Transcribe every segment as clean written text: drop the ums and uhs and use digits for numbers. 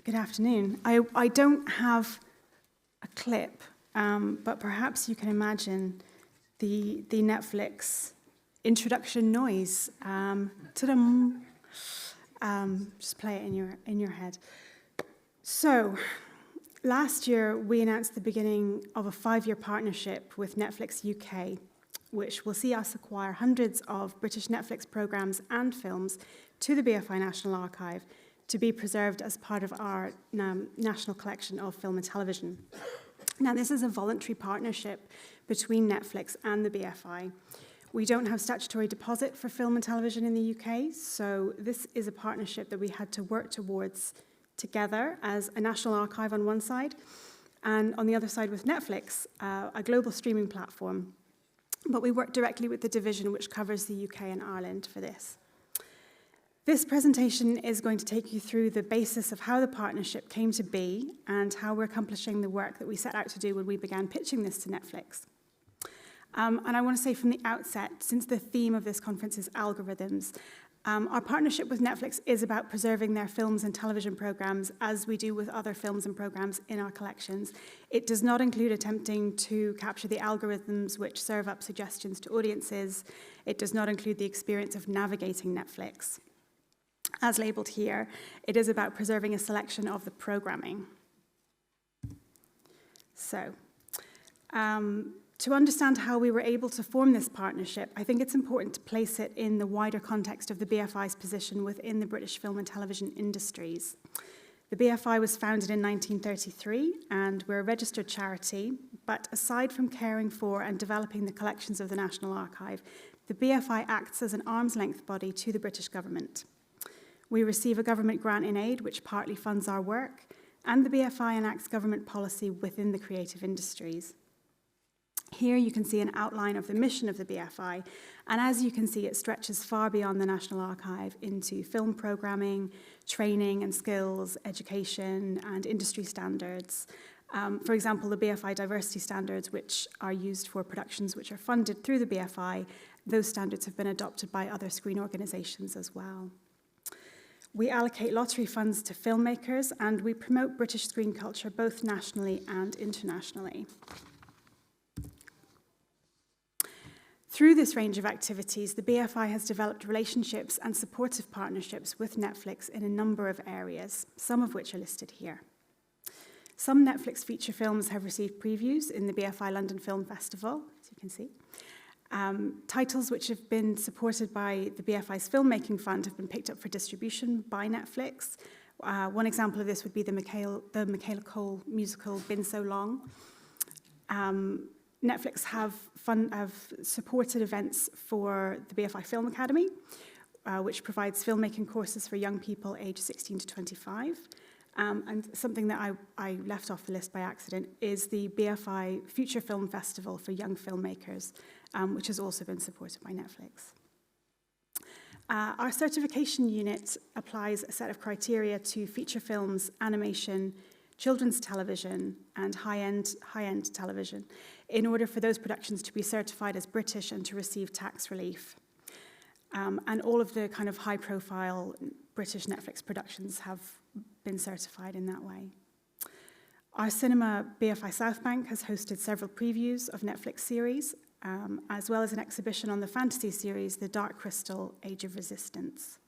Good afternoon. I don't have a clip, but perhaps you can imagine the Netflix introduction noise. Ta-dum. Just play it in your head. So, last year we announced the beginning of a 5-year partnership with Netflix UK, which will see us acquire hundreds of British Netflix programs and films to the BFI National Archive to be preserved as part of our national collection of film and television. Now, this is a voluntary partnership between Netflix and the BFI. We don't have statutory deposit for film and television in the UK, so this is a partnership that we had to work towards together as a national archive on one side, and on the other side with Netflix, a global streaming platform. But we work directly with the division which covers the UK and Ireland for this. This presentation is going to take you through the basis of how the partnership came to be and how we're accomplishing the work that we set out to do when we began pitching this to Netflix. And I want to say from the outset, since the theme of this conference is algorithms, our partnership with Netflix is about preserving their films and television programs as we do with other films and programs in our collections. It does not include attempting to capture the algorithms which serve up suggestions to audiences. It does not include the experience of navigating Netflix. As labelled here, it is about preserving a selection of the programming. So, to understand how we were able to form this partnership, I think it's important to place it in the wider context of the BFI's position within the British film and television industries. The BFI was founded in 1933, and we're a registered charity, but aside from caring for and developing the collections of the National Archive, the BFI acts as an arm's-length body to the British government. We receive a government grant in aid, which partly funds our work, and the BFI enacts government policy within the creative industries. Here you can see an outline of the mission of the BFI, and as you can see, it stretches far beyond the National Archive into film programming, training and skills, education, and industry standards. For example, the BFI diversity standards, which are used for productions which are funded through the BFI, those standards have been adopted by other screen organisations as well. We allocate lottery funds to filmmakers, and we promote British screen culture both nationally and internationally. Through this range of activities, the BFI has developed relationships and supportive partnerships with Netflix in a number of areas, some of which are listed here. Some Netflix feature films have received previews in the BFI London Film Festival, as you can see. Titles which have been supported by the BFI's Filmmaking Fund have been picked up for distribution by Netflix. One example of this would be the Michaela Cole musical, Been So Long. Netflix have supported events for the BFI Film Academy, which provides filmmaking courses for young people aged 16 to 25. And something that I left off the list by accident is the BFI Future Film Festival for young filmmakers, which has also been supported by Netflix. Our certification unit applies a set of criteria to feature films, animation, children's television, and high-end television in order for those productions to be certified as British and to receive tax relief. And all of the kind of high-profile British Netflix productions have been certified in that way. Our cinema, BFI South Bank, has hosted several previews of Netflix series, as well as an exhibition on the fantasy series, The Dark Crystal, Age of Resistance.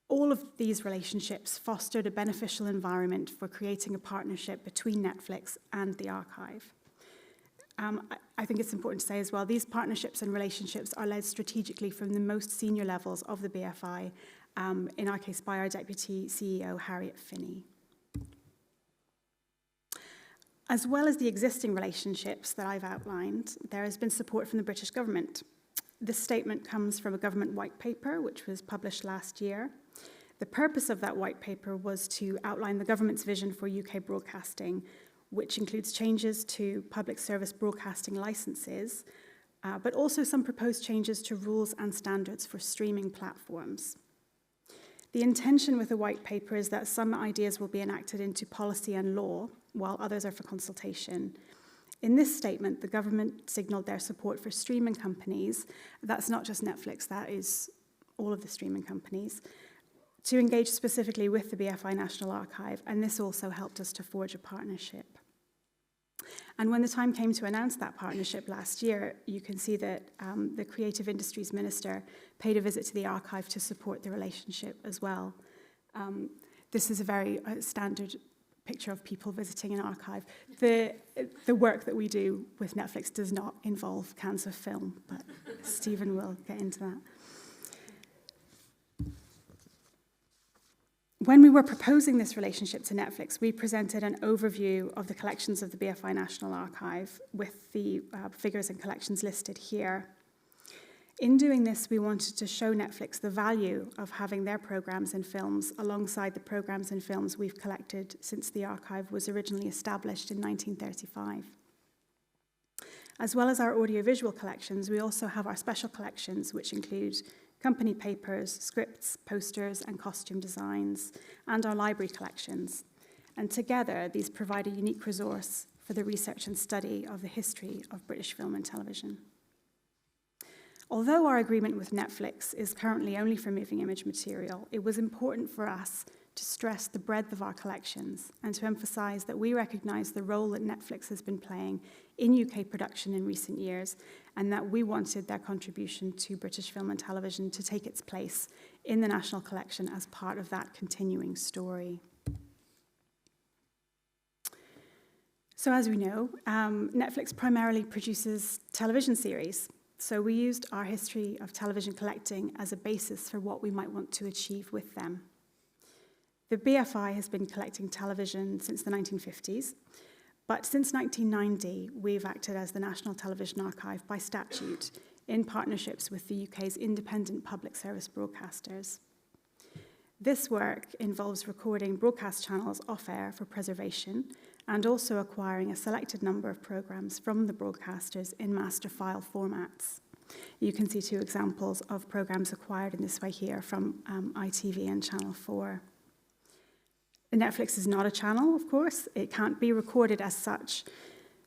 All of these relationships fostered a beneficial environment for creating a partnership between Netflix and the archive. I think it's important to say as well, these partnerships and relationships are led strategically from the most senior levels of the BFI, in our case by our Deputy CEO, Harriet Finney. As well as the existing relationships that I've outlined, there has been support from the British government. This statement comes from a government white paper, which was published last year. The purpose of that white paper was to outline the government's vision for UK broadcasting, which includes changes to public service broadcasting licenses, but also some proposed changes to rules and standards for streaming platforms. The intention with the white paper is that some ideas will be enacted into policy and law, while others are for consultation. In this statement, the government signalled their support for streaming companies. That's not just Netflix, that is all of the streaming companies, to engage specifically with the BFI National Archive, and this also helped us to forge a partnership. And when the time came to announce that partnership last year, you can see that the Creative Industries Minister paid a visit to the archive to support the relationship as well. This is a very standard picture of people visiting an archive. The work that we do with Netflix does not involve cans of film, but Stephen will get into that. When we were proposing this relationship to Netflix, we presented an overview of the collections of the BFI National Archive with the figures and collections listed here. In doing this, we wanted to show Netflix the value of having their programs and films alongside the programs and films we've collected since the archive was originally established in 1935. As well as our audiovisual collections, we also have our special collections, which include company papers, scripts, posters, and costume designs, and our library collections. And together, these provide a unique resource for the research and study of the history of British film and television. Although our agreement with Netflix is currently only for moving image material, it was important for us to stress the breadth of our collections and to emphasize that we recognize the role that Netflix has been playing in UK production in recent years, and that we wanted their contribution to British film and television to take its place in the national collection as part of that continuing story. So as we know, Netflix primarily produces television series. So we used our history of television collecting as a basis for what we might want to achieve with them. The BFI has been collecting television since the 1950s, but since 1990, we've acted as the National Television Archive by statute in partnerships with the UK's independent public service broadcasters. This work involves recording broadcast channels off-air for preservation and also acquiring a selected number of programs from the broadcasters in master file formats. You can see two examples of programs acquired in this way here from ITV and Channel 4. Netflix is not a channel, of course. It can't be recorded as such.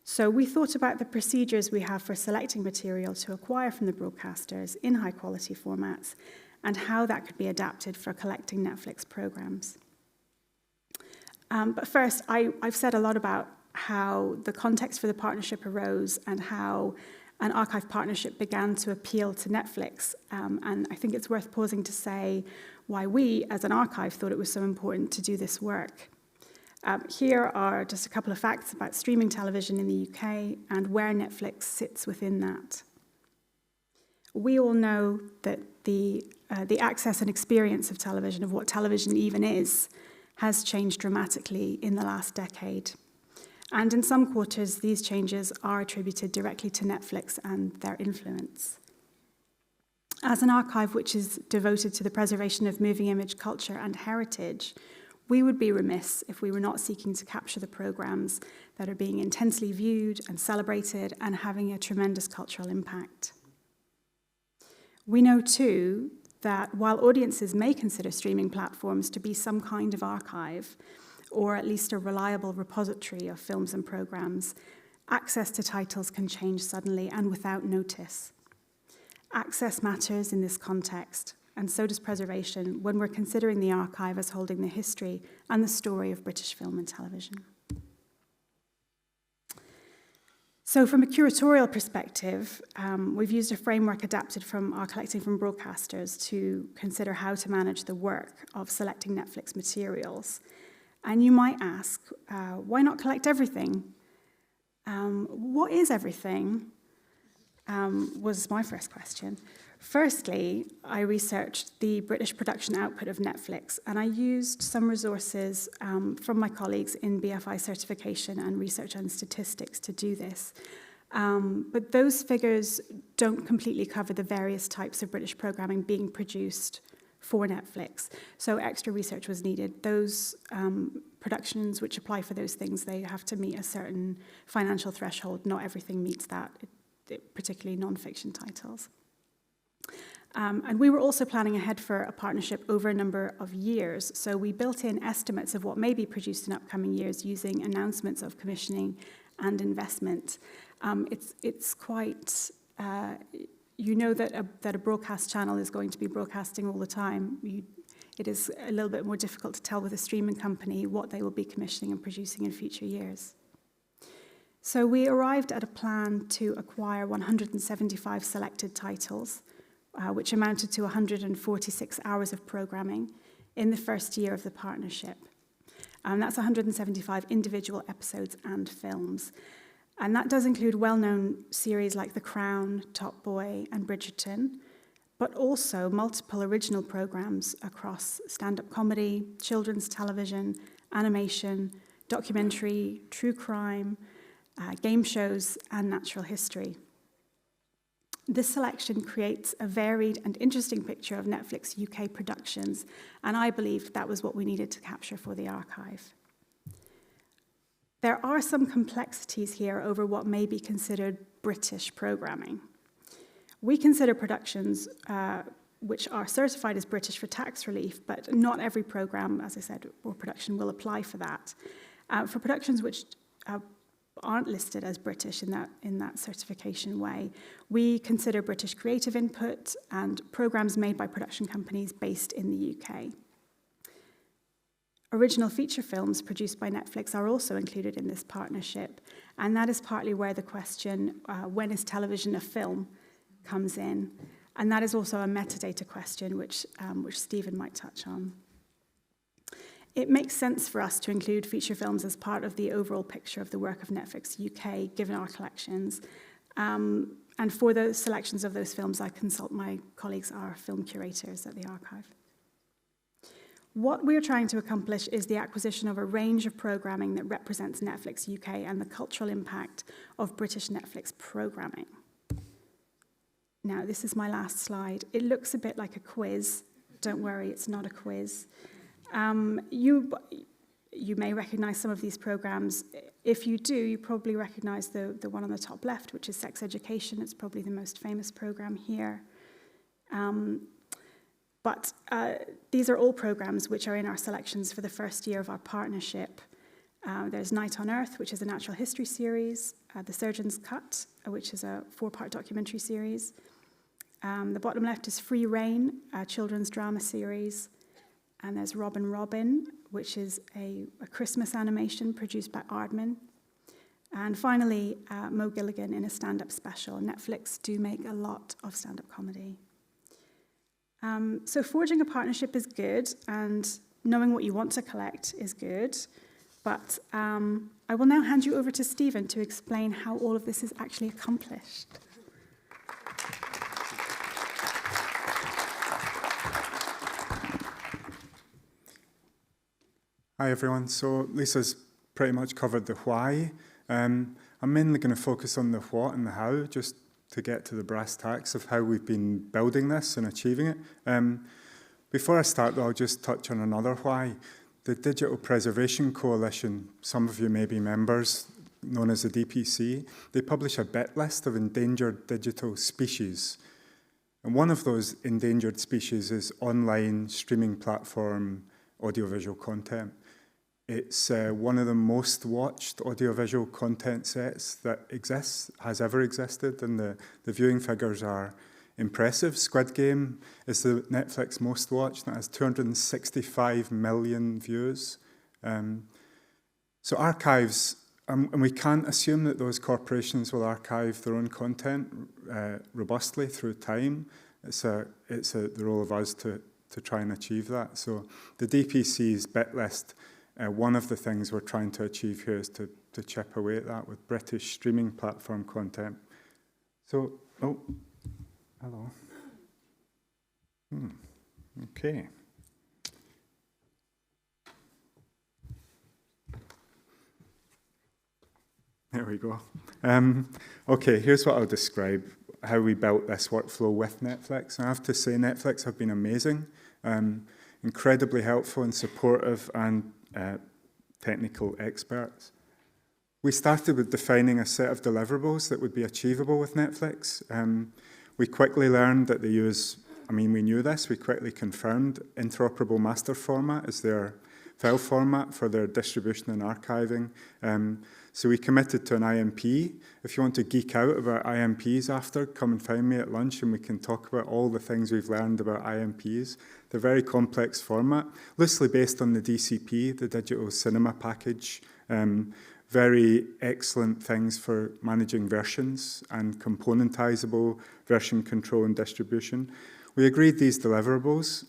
So we thought about the procedures we have for selecting material to acquire from the broadcasters in high-quality formats and how that could be adapted for collecting Netflix programs. But first, I've said a lot about how the context for the partnership arose and how an archive partnership began to appeal to Netflix. And I think it's worth pausing to say why we, as an archive, thought it was so important to do this work. Here are just a couple of facts about streaming television in the UK and where Netflix sits within that. We all know that the access and experience of television, of what television even is, has changed dramatically in the last decade. And in some quarters, these changes are attributed directly to Netflix and their influence. As an archive which is devoted to the preservation of moving image culture and heritage, we would be remiss if we were not seeking to capture the programs that are being intensely viewed and celebrated and having a tremendous cultural impact. We know, too, that while audiences may consider streaming platforms to be some kind of archive, or at least a reliable repository of films and programs, access to titles can change suddenly and without notice. Access matters in this context, and so does preservation when we're considering the archive as holding the history and the story of British film and television. So from a curatorial perspective, we've used a framework adapted from our collecting from broadcasters to consider how to manage the work of selecting Netflix materials. And you might ask, why not collect everything? What is everything? Was my first question. Firstly, I researched the British production output of Netflix, and I used some resources from my colleagues in BFI certification and research and statistics to do this. But those figures don't completely cover the various types of British programming being produced for Netflix. So extra research was needed. Those productions which apply for those things, they have to meet a certain financial threshold. Not everything meets that, particularly non-fiction titles. And we were also planning ahead for a partnership over a number of years. So we built in estimates of what may be produced in upcoming years using announcements of commissioning and investment. It's quite, you know that a broadcast channel is going to be broadcasting all the time. it is a little bit more difficult to tell with a streaming company what they will be commissioning and producing in future years. So we arrived at a plan to acquire 175 selected titles, which amounted to 146 hours of programming in the first year of the partnership. That's 175 individual episodes and films. And that does include well-known series like The Crown, Top Boy, and Bridgerton, but also multiple original programs across stand-up comedy, children's television, animation, documentary, true crime, game shows, and natural history. This selection creates a varied and interesting picture of Netflix UK productions, and I believe that was what we needed to capture for the archive. There are some complexities here over what may be considered British programming. We consider productions which are certified as British for tax relief, but not every program, as I said, or production will apply for that. For productions which aren't listed as British in that certification way, we consider British creative input and programs made by production companies based in the UK. Original feature films produced by Netflix are also included in this partnership, and that is partly where the question, when is television a film, comes in. And that is also a metadata question, which Stephen might touch on. It makes sense for us to include feature films as part of the overall picture of the work of Netflix UK, given our collections. And for those selections of those films, I consult my colleagues, our film curators at the archive. What we're trying to accomplish is the acquisition of a range of programming that represents Netflix UK and the cultural impact of British Netflix programming. Now, this is my last slide. It looks a bit like a quiz. Don't worry, it's not a quiz. You may recognize some of these programs. If you do, you probably recognize the one on the top left, which is Sex Education. It's probably the most famous program here. But these are all programs which are in our selections for the first year of our partnership. There's Night on Earth, which is a natural history series, The Surgeon's Cut, which is a 4-part documentary series. The bottom left is Free Reign, a children's drama series. And there's Robin Robin, which is a Christmas animation produced by Aardman. And finally, Mo Gilligan in a stand-up special. Netflix do make a lot of stand-up comedy. So forging a partnership is good, and knowing what you want to collect is good. But I will now hand you over to Stephen to explain how all of this is actually accomplished. Hi, everyone. So Lisa's pretty much covered the why. I'm mainly going to focus on the what and the how, just to get to the brass tacks of how we've been building this and achieving it. Before I start, though, I'll just touch on another why. The Digital Preservation Coalition, some of you may be members, known as the DPC, they publish a bit list of endangered digital species. And one of those endangered species is online streaming platform audiovisual content. It's one of the most watched audiovisual content sets that has ever existed, and the viewing figures are impressive. Squid Game is the Netflix most watched, and it has 265 million views. So archives, and we can't assume that those corporations will archive their own content robustly through time. It's the role of us to try and achieve that. So the DPC's bit list, one of the things we're trying to achieve here is to chip away at that with British streaming platform content. So, oh, hello. Okay. There we go. Okay, here's what I'll describe, how we built this workflow with Netflix. I have to say Netflix have been amazing, incredibly helpful and supportive, and technical experts. We started with defining a set of deliverables that would be achievable with Netflix. We quickly learned that they use, we knew this, we quickly confirmed interoperable master format as their file format for their distribution and archiving. So we committed to an IMP. If you want to geek out about IMPs after, come and find me at lunch and we can talk about all the things we've learned about IMPs. They're very complex format, loosely based on the DCP, the Digital Cinema Package. Very excellent things for managing versions and componentizable version control and distribution. We agreed these deliverables.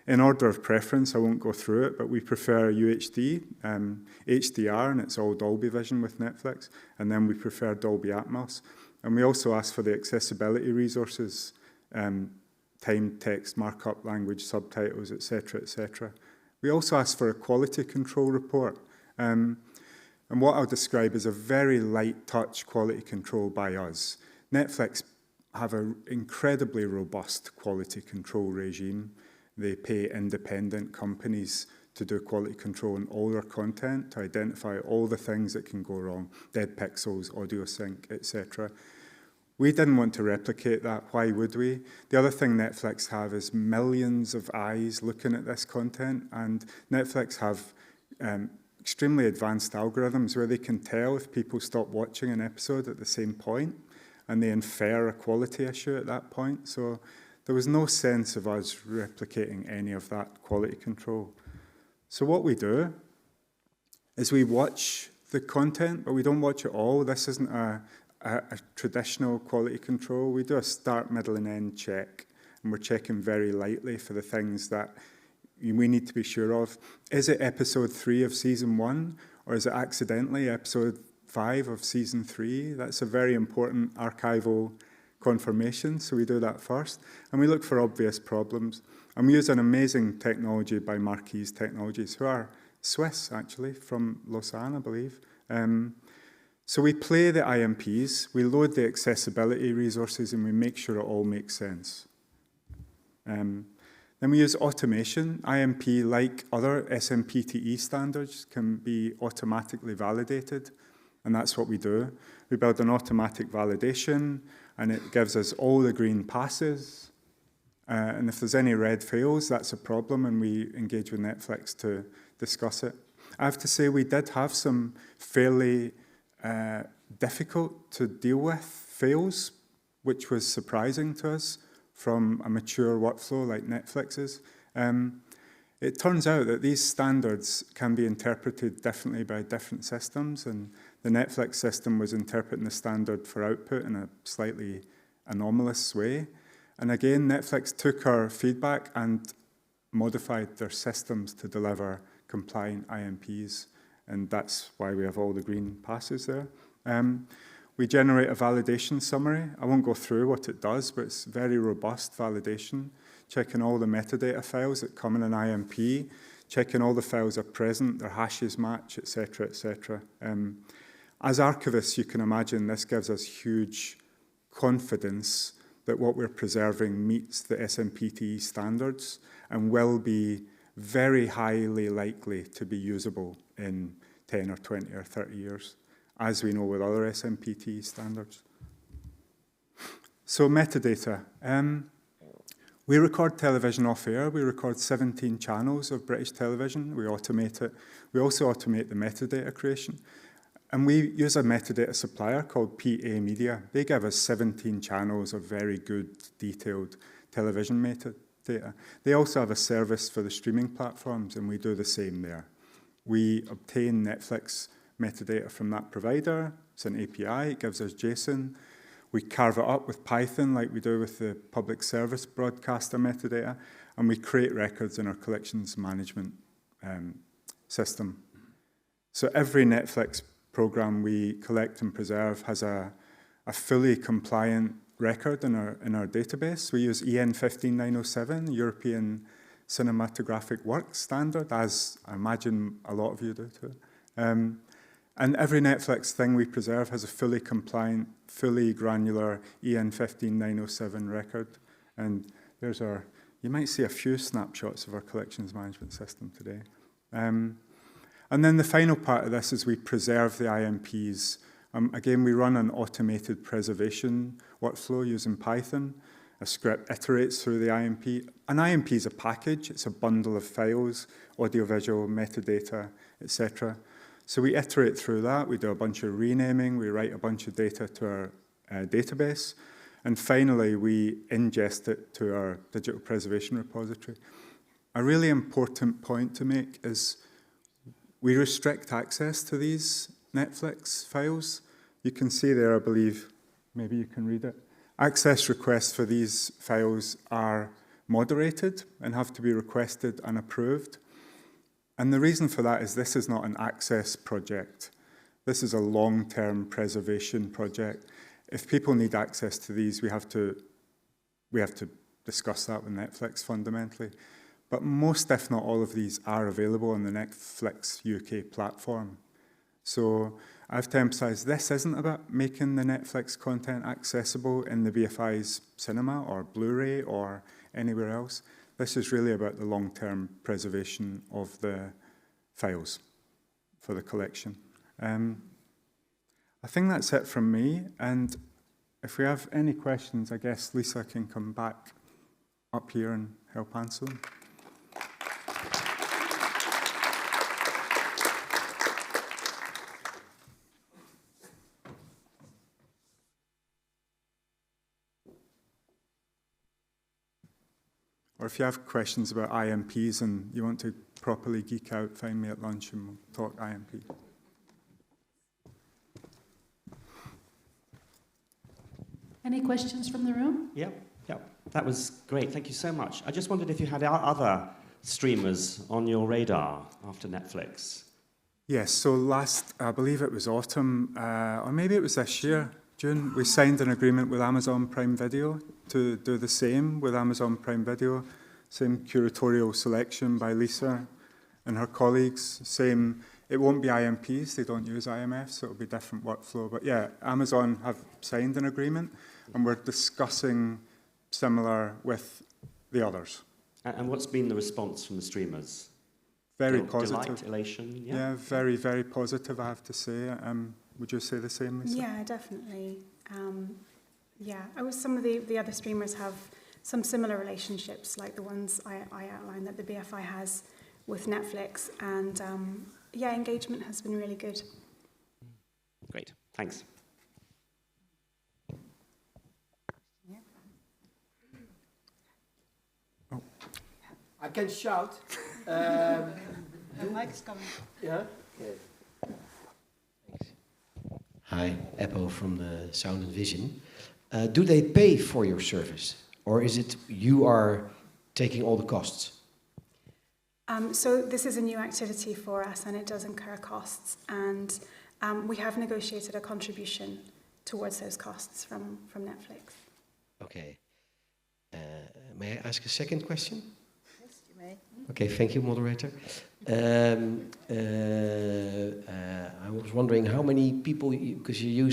In order of preference, I won't go through it, but we prefer UHD, HDR, and it's all Dolby Vision with Netflix, and then we prefer Dolby Atmos. And we also ask for the accessibility resources, time, text, markup, language, subtitles, etc., etc. We also ask for a quality control report. And what I'll describe is a very light touch quality control by us. Netflix have an incredibly robust quality control regime. They pay independent companies to do quality control on all their content, to identify all the things that can go wrong, dead pixels, audio sync, etc. We didn't want to replicate that. Why would we? The other thing Netflix have is millions of eyes looking at this content, and Netflix have extremely advanced algorithms where they can tell if people stop watching an episode at the same point, and they infer a quality issue at that point. So there was no sense of us replicating any of that quality control. So what we do is we watch the content, but we don't watch it all. This isn't a traditional quality control. We do a start, middle, and end check, and we're checking very lightly for the things that we need to be sure of. Is it episode 3 of season 1, or is it accidentally episode 5 of season 3? That's a very important archival confirmation, so we do that first. And we look for obvious problems. And we use an amazing technology by Marquise Technologies, who are Swiss, actually, from Lausanne, I believe. So we play the IMPs, we load the accessibility resources, and we make sure it all makes sense. Then we use automation. IMP, like other SMPTE standards, can be automatically validated, and that's what we do. We build an automatic validation, and it gives us all the green passes. And if there's any red fails, that's a problem, and we engage with Netflix to discuss it. I have to say we did have some fairly difficult to deal with fails, which was surprising to us from a mature workflow like Netflix's. It turns out that these standards can be interpreted differently by different systems, and the Netflix system was interpreting the standard for output in a slightly anomalous way. And again, Netflix took our feedback and modified their systems to deliver compliant IMPs, and that's why we have all the green passes there. We generate a validation summary. I won't go through what it does, but it's very robust validation, checking all the metadata files that come in an IMP, checking all the files are present, their hashes match, etc., etc. As archivists, you can imagine this gives us huge confidence that what we're preserving meets the SMPTE standards and will be very highly likely to be usable in 10 or 20 or 30 years, as we know with other SMPTE standards. So metadata. We record television off-air. We record 17 channels of British television. We automate it. We also automate the metadata creation. And we use a metadata supplier called PA Media. They give us 17 channels of very good, detailed television metadata. They also have a service for the streaming platforms, and we do the same there. We obtain Netflix metadata from that provider. It's an API. It gives us JSON. We carve it up with Python like we do with the public service broadcaster metadata, and we create records in our collections management system. So every Netflix program we collect and preserve has a fully compliant record in our database. We use EN 15907, European Cinematographic Works Standard, as I imagine a lot of you do too. And every Netflix thing we preserve has a fully compliant, fully granular EN 15907 record. And there's you might see a few snapshots of our collections management system today. And then the final part of this is we preserve the IMPs. Again, we run an automated preservation workflow using Python. a script iterates through the IMP. An IMP is a package. It's a bundle of files, audiovisual, metadata, etc. So we iterate through that. We do a bunch of renaming. We write a bunch of data to our database. And finally, we ingest it to our digital preservation repository. A really important point to make is we restrict access to these Netflix files. You can see there, I believe, maybe you can read it. Access requests for these files are moderated and have to be requested and approved. And the reason for that is this is not an access project. This is a long-term preservation project. If people need access to these, we have to discuss that with Netflix fundamentally. But most, if not all of these, are available on the Netflix UK platform. So I have to emphasize this isn't about making the Netflix content accessible in the BFI's cinema or Blu-ray or anywhere else. This is really about the long-term preservation of the files for the collection. I think that's it from me. And if we have any questions, I guess Lisa can come back up here and help answer them. Or if you have questions about IMPs and you want to properly geek out, find me at lunch and we'll talk IMP. Any questions from the room? Yep. That was great. Thank you so much. I just wondered if you had other streamers on your radar after Netflix. Yes, so last, I believe it was autumn, or maybe it was this year, June, we signed an agreement with Amazon Prime Video to do the same with Amazon Prime Video. Same curatorial selection by Lisa and her colleagues. Same, it won't be IMPs, they don't use IMF, so it'll be different workflow. But yeah, Amazon have signed an agreement, and we're discussing similar with the others. And what's been the response from the streamers? Very positive. Delight, elation? Yeah, very, very positive, I have to say. Would you say the same, Lisa? Yeah, definitely. Some of the other streamers have some similar relationships, like the ones I outlined that the BFI has with Netflix, and engagement has been really good. Great, thanks. I can shout. The mic is coming. Yeah. Hi, Eppo from the Sound and Vision. Do they pay for your service, or is it you are taking all the costs? So this is a new activity for us, and it does incur costs, and we have negotiated a contribution towards those costs from Netflix. Okay. May I ask a second question? Yes, you may. Okay, thank you, moderator. I was wondering how many people, because you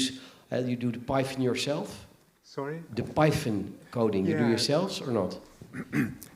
do the Python yourself? Sorry? The Python coding, you do yourselves or not?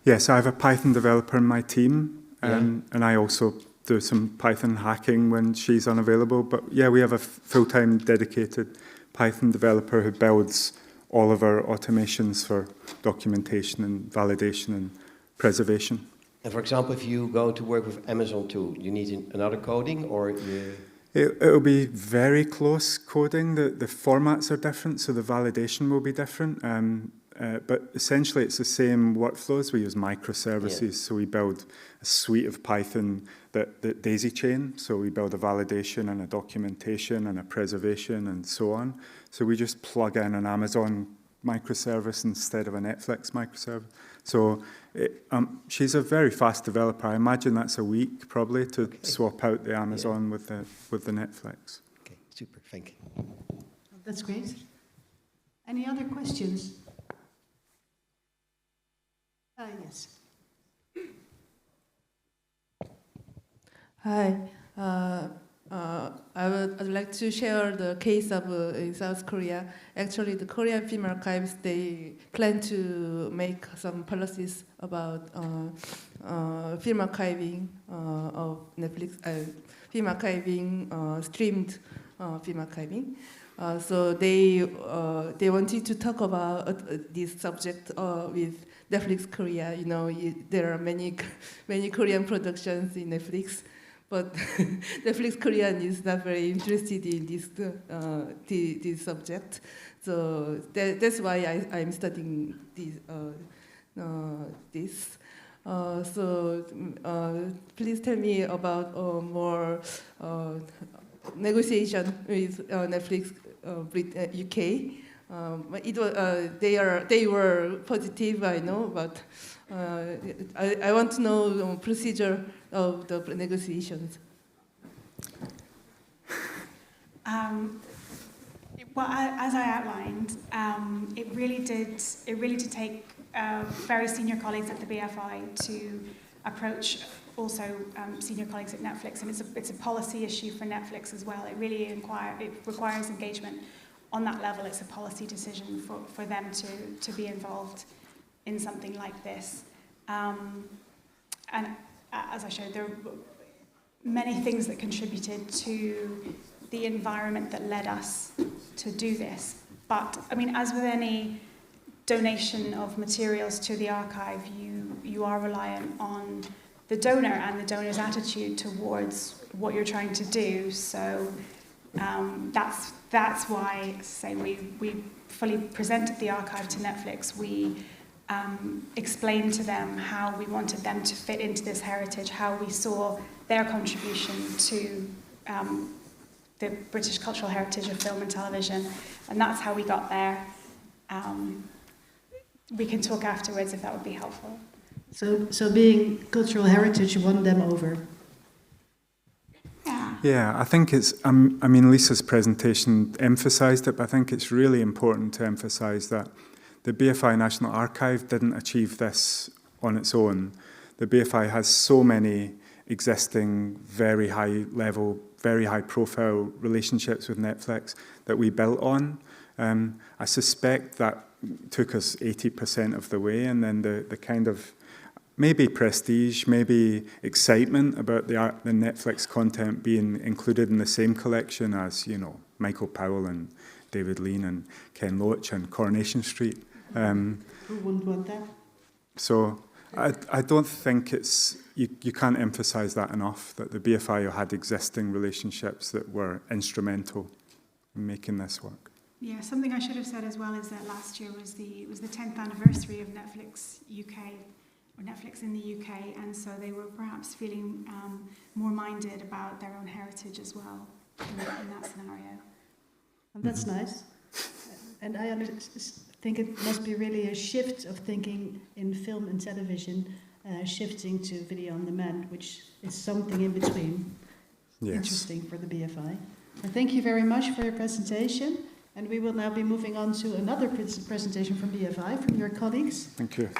Yes, I have a Python developer in my team, and I also do some Python hacking when she's unavailable. But yeah, we have a full-time dedicated Python developer who builds all of our automations for documentation and validation and preservation. And for example, if you go to work with Amazon too, you need another coding, or you... It'll be very close coding. The formats are different, so the validation will be different. But essentially, it's the same workflows. We use microservices, so we build a suite of Python that daisy chain. So we build a validation and a documentation and a preservation and so on. So we just plug in an Amazon microservice instead of a Netflix microservice. So she's a very fast developer. I imagine that's a week probably to swap out the Amazon with the Netflix. Okay, super, thank you. That's great. Any other questions? Yes. Hi. I'd like to share the case of in South Korea. Actually, the Korean Film Archives, they plan to make some policies about film archiving of Netflix, film archiving, streamed film archiving. So they wanted to talk about this subject with Netflix Korea. You know, there are many Korean productions in Netflix, but Netflix Korean is not very interested in this subject. So that's why I'm studying this. So please tell me about more negotiation with Netflix UK. They were positive, I know, but I want to know the procedure of the negotiations. Well, as I outlined, it really did take very senior colleagues at the BFI to approach also senior colleagues at Netflix, and it's a policy issue for Netflix as well. It really requires engagement on that level. It's a policy decision for them to be involved in something like this. And as I showed, there are many things that contributed to the environment that led us to do this. But I mean, as with any donation of materials to the archive, you are reliant on the donor and the donor's attitude towards what you're trying to do. So that's why, say, we fully presented the archive to Netflix. We explained to them how we wanted them to fit into this heritage, how we saw their contribution to the British cultural heritage of film and television, and that's how we got there. We can talk afterwards if that would be helpful. So being cultural heritage won them over. Yeah, I think it's, I mean, Lisa's presentation emphasised it, but I think it's really important to emphasise that the BFI National Archive didn't achieve this on its own. The BFI has so many existing, very high level, very high profile relationships with Netflix that we built on. I suspect that took us 80% of the way, and then the kind of maybe prestige, maybe excitement about the Netflix content being included in the same collection as, you know, Michael Powell and David Lean and Ken Loach and Coronation Street. Who wouldn't want that? So I don't think it's, you can't emphasise that enough, that the BFI had existing relationships that were instrumental in making this work. Yeah, something I should have said as well is that last year was the 10th anniversary of Netflix UK, or Netflix in the UK, and so they were perhaps feeling more minded about their own heritage as well in that scenario. Well, that's nice. And I think it must be really a shift of thinking in film and television, shifting to video on demand, which is something in between. Yes. Interesting for the BFI. And thank you very much for your presentation. And we will now be moving on to another presentation from BFI, from your colleagues. Thank you.